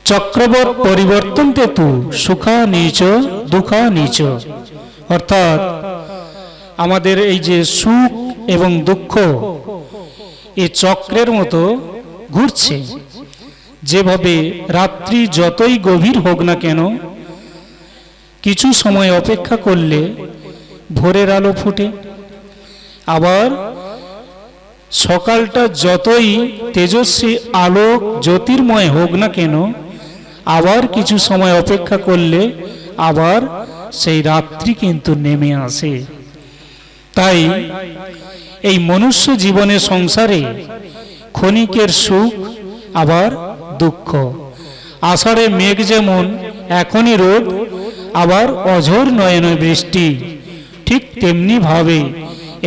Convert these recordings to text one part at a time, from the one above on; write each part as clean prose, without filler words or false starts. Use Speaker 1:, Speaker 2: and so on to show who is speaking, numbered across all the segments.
Speaker 1: চক্রবৎ পরিবর্তন্তে তু সুখা নীচ দুঃখা নীচ, অর্থাৎ আমাদের এই যে সুখ এবং দুঃখ এই চক্রের মতো ঘুরছে। যেভাবে রাত্রি যতই গভীর হোক না কেন, কিছু সময় অপেক্ষা করলে ভোরের আলো ফুটে, আবার সকালটা যতই তেজস্বী আলোক জ্যোতির্ময় হোক না কেন, আবার কিছু সময় অপেক্ষা করলে আবার সেই রাত্রি কিন্তু নেমে আসে। তাই এই মনুষ্য জীবনের সংসারে ক্ষণিকের সুখ আবার দুঃখ, আষাঢ়ে মেঘ যেমন এখনই রোদ আবার অঝোর নয়নে বৃষ্টি, ঠিক তেমনি ভাবে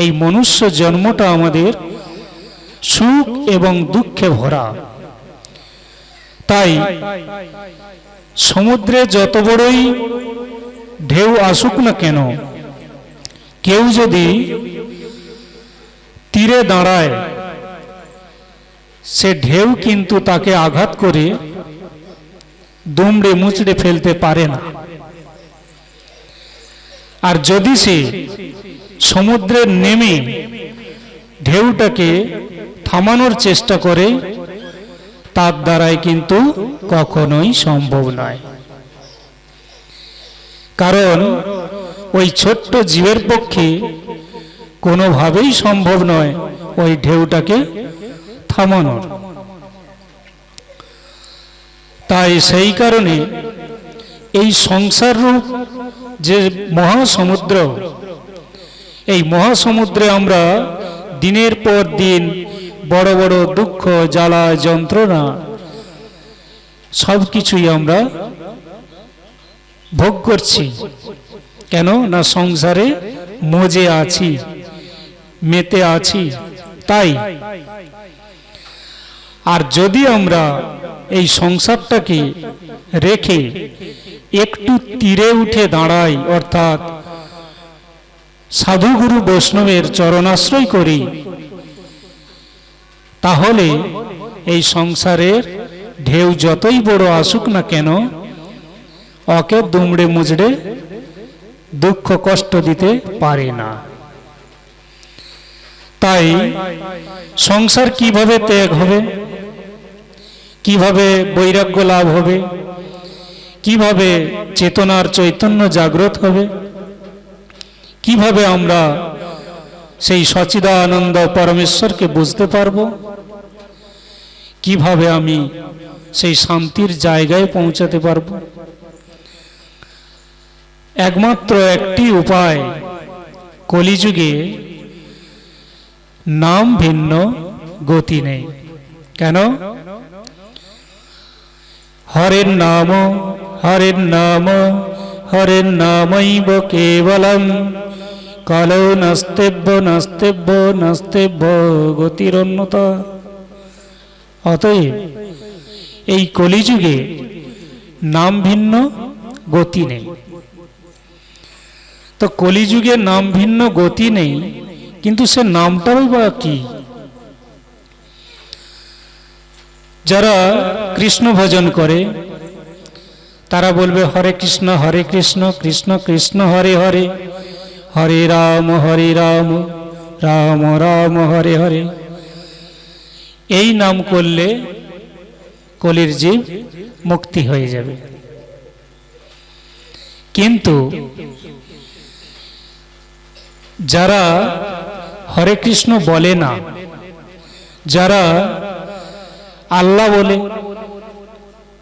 Speaker 1: এই মনুষ্য জন্মটা আমাদের সুখ এবং দুঃখে ভরা। তাই সমুদ্রে যত বড়ই ঢেউ আসুক না কেন, কেউ যদি তীরে দাঁড়ায়, সে ঢেউ কিন্তু তাকে আঘাত করে দুমড়ে মুচড়ে ফেলতে পারে না। আর যদি সে সমুদ্রে নেমে ঢেউটাকে থামানোর চেষ্টা করে, তার দ্বারাই কিন্তু কখনোই সম্ভব নয়। কারণ ওই ছোট্ট জীবের পক্ষে কোনোভাবেই সম্ভব নয় ওই ঢেউটাকে থামানোর। তাই সেই কারণে এই সংসার রূপ যে মহাসমুদ্র, এই মহাসমুদ্রে আমরা দিনের পর দিন বড় বড় দুঃখ জ্বালা যন্ত্রণা সব কিছুই আমরা ভোগ করছি। কেন না সংসারে মজে আছি, মেতে আছি। তাই আর যদি আমরা এই সংসারটাকে রেখে একটু তীরে উঠে দাঁড়াই, অর্থাৎ সাধুগুরু বৈষ্ণবের চরণাশ্রয় করি, তাহলে এই সংসারের ঢেউ যতই বড় আসুক না কেন, ওকে দুমড়ে মুচড়ে দুঃখ কষ্ট দিতে পারে না। তাই সংসার কিভাবে ত্যাগ হবে, কিভাবে বৈরাগ্য লাভ হবে, কিভাবে চেতনার চৈতন্য জাগ্রত হবে, কিভাবে আমরা সেই সচিদানন্দ পরমেশ্বরকে বুঝতে পারবো, কিভাবে আমি সেই শান্তির জায়গায় পৌঁছাতে পারবো। একমাত্র একটি উপায়, কলিযুগে নাম ভিন্ন গতি নেই। কেন? হরের নাম হরের নাম হরের নামৈব কেবলম, কালো নাস্তেব্য নাস্তেব্য নাস্তেব্য গতিরন্যতা। অতএব এই কলিযুগে নাম ভিন্ন গতি নেই। তো কলিযুগে নাম ভিন্ন গতি নেই, কিন্তু সে নামটাও বা কি? যারা কৃষ্ণ ভজন করে তারা বলবে হরে কৃষ্ণ কৃষ্ণ কৃষ্ণ হরে হরে, হরে রাম রাম রাম হরে হরে। এই নাম করলে কলির জীব মুক্তি হয়ে যাবে। কিন্তু যারা হরে কৃষ্ণ বলে না, যারা আল্লাহ বলে,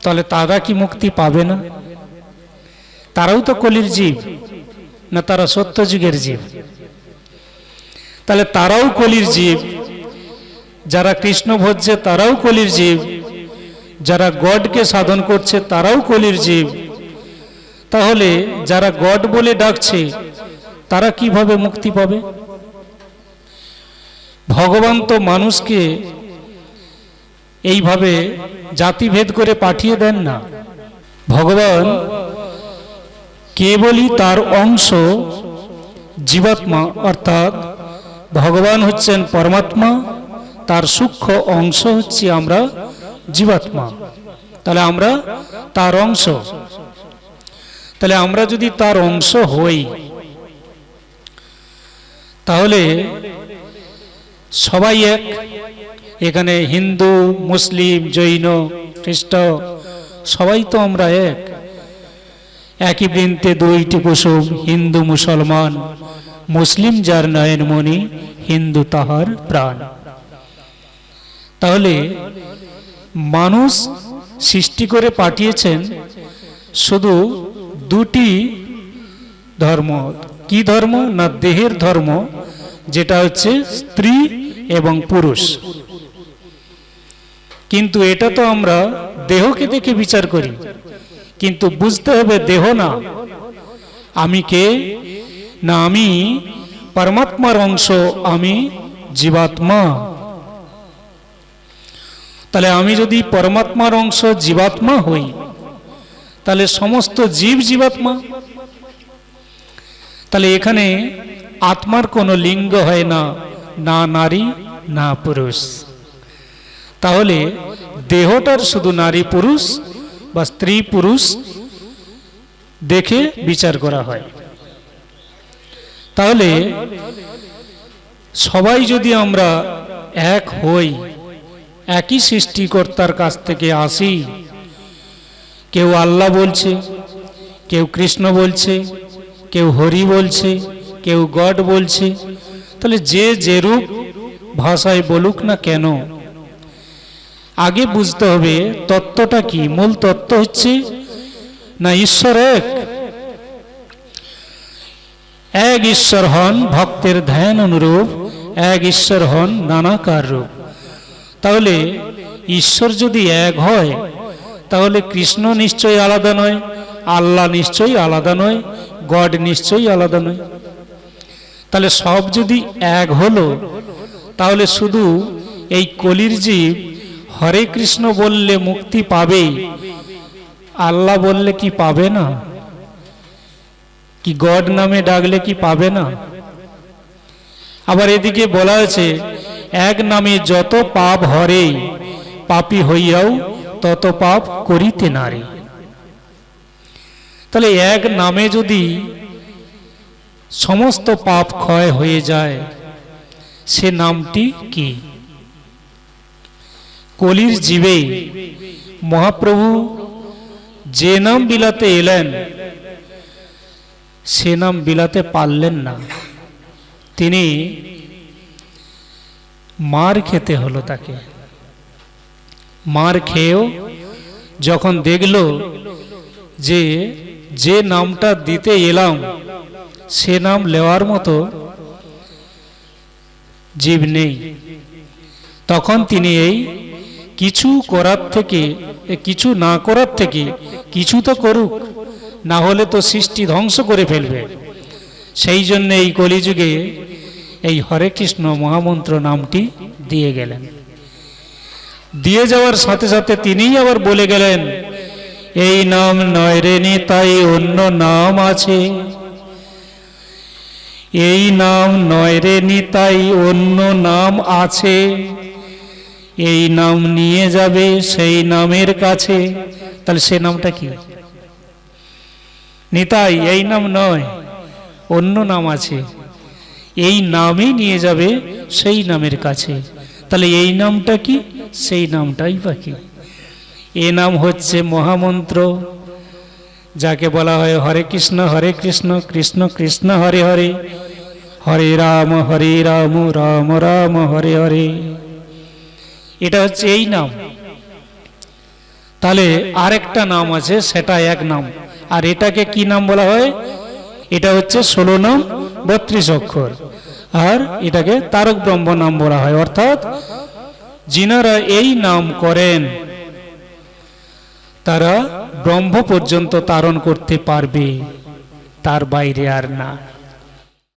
Speaker 1: তাহলে তারা কি মুক্তি পাবে না? তারাও তো কলির জীব না, তারা সত্যযুগের জীব। তাহলে তারাও কলির জীব। যারা কৃষ্ণ ভজছে তারাও কলির জীব, যারা গডকে সাধন করছে তারাও কলির জীব। তাহলে যারা গড বলে ডাকছে তারা কিভাবে মুক্তি পাবে? ভগবান তো মানুষকে এইভাবে জাতিভেদ করে পাঠিয়ে দেন না। ভগবান কেবলই তার অংশ জীবাত্মা, অর্থাৎ ভগবান হচ্ছেন পরমাত্মা, তার সূক্ষ্ম অংশ হচ্ছে আমরা জীবাত্মা। তাহলে আমরা তার অংশ। তাহলে আমরা যদি তার অংশ হই, তাহলে সবাই এক। এখানে হিন্দু, মুসলিম, জৈন, খ্রিস্ট সবাই তো আমরা এক। একই বৃন্তে দুইটি কুসুম, হিন্দু মুসলমান, মুসলিম যার নয়নমণি, হিন্দু তাহার প্রাণ। তাহলে মানুষ সৃষ্টি করে পাঠিয়েছেন শুধু দুটি ধর্ম। কি ধর্ম? না দেহের ধর্ম, যেটা হচ্ছে স্ত্রী এবং পুরুষ। কিন্তু এটা তো আমরা দেহকে দেখে বিচার করি, কিন্তু বুঝতে হবে দেহ না। আমি কে? না আমি পরমাত্মার অংশ, আমি জীবাত্মা। তাহলে আমি যদি পরমাত্মার অংশ জীবাত্মা হই, তাহলে সমস্ত জীব জীবাত্মা। তাহলে এখানে আত্মার কোনো লিঙ্গ হয় না, না নারী না পুরুষ। তাহলে দেহটার শুধু নারী পুরুষ বা স্ত্রী পুরুষ দেখে বিচার করা হয়। তাহলে সবাই যদি আমরা এক হই, একই সৃষ্টিকর্তার কাছ থেকে আসি, কেউ আল্লাহ বলছে, কেউ কৃষ্ণ বলছে, কেউ হরি বলছে, কেউ গড বলছে, তাহলে যে যেরূপ ভাষায় বলুক না কেন, আগে বুঝতে হবে তত্ত্বটা কি। মূল তত্ত্ব হচ্ছে না ঈশ্বর এক। এক ঈশ্বর হন ভক্তের ধ্যান অনুরূপ, এক ঈশ্বর হন নানাকার রূপ। তাহলে ঈশ্বর যদি এক হয়, তাহলে কৃষ্ণ নিশ্চয়ই আলাদা নয়, আল্লাহ নিশ্চয়ই আলাদা নয়, গড নিশ্চয়ই আলাদা নয়। তাহলে সব যদি এক হলো, তাহলে শুধু এই কলির জীব হরে কৃষ্ণ বললে মুক্তি পাবে, আল্লাহ বললে কি পাবে না? কি গড নামে ডাকলে কি পাবে না? আবার এদিকে বলা আছে, এক নামে যত পাপ হরে, পাপী হইয়াও তত পাপ করিতে নারে। তাহলে এক নামে যদি সমস্ত পাপ ক্ষয় হয়ে যায়, সে নামটি কি? কলির জীবে মহাপ্রভু যে নাম বিলাতে এলেন, সে নাম বিলাতে পারলেন না। তিনি মার খেতে হলো তাকে। মার খেয়েও যখন দেখল যে যে নামটা দিতে এলাম সে নাম নেওয়ার মতো জীব নেই, তখন তিনি এই কিছু করার থেকে, কিছু না করার থেকে কিছু তো করুক, না হলে তো সৃষ্টি ধ্বংস করে ফেলবে। সেই জন্য এই কলিযুগে এই হরে কৃষ্ণ মহামন্ত্র নামটি দিয়ে গেলেন। দিয়ে যাওয়ার সাথে সাথে তিনিই আবার বলে গেলেন, এই নাম নয় রে নিতাই, অন্য নাম আছে। এই নাম নয় রে নিতাই, অন্য নাম আছে। এই নাম নিয়ে যাবে সেই নামের কাছে। তাহলে সে নামটা কি? নিতাই এই নাম নয়, অন্য নাম আছে, এই নামই নিয়ে যাবে সেই নামের কাছে। তাহলে এই নামটা কি? সেই নামটাই বা কি? এ নাম হচ্ছে মহামন্ত্র, যাকে বলা হয় হরে কৃষ্ণ কৃষ্ণ কৃষ্ণ হরে হরে, হরে রাম রাম রাম হরে হরে। এটা হচ্ছে এই নাম। তাহলে আরেকটা নাম আছে, সেটা এক নাম। আর এটাকে কি নাম বলা হয়? এটা হচ্ছে 16 নাম 32 অক্ষর। আর এটাকে তারক ব্রহ্ম নাম বলা হয়। অর্থাৎ যিনারা এই নাম করেন তারা ব্রহ্ম পর্যন্ত তারণ করতে পারবে, তার বাইরে আর না।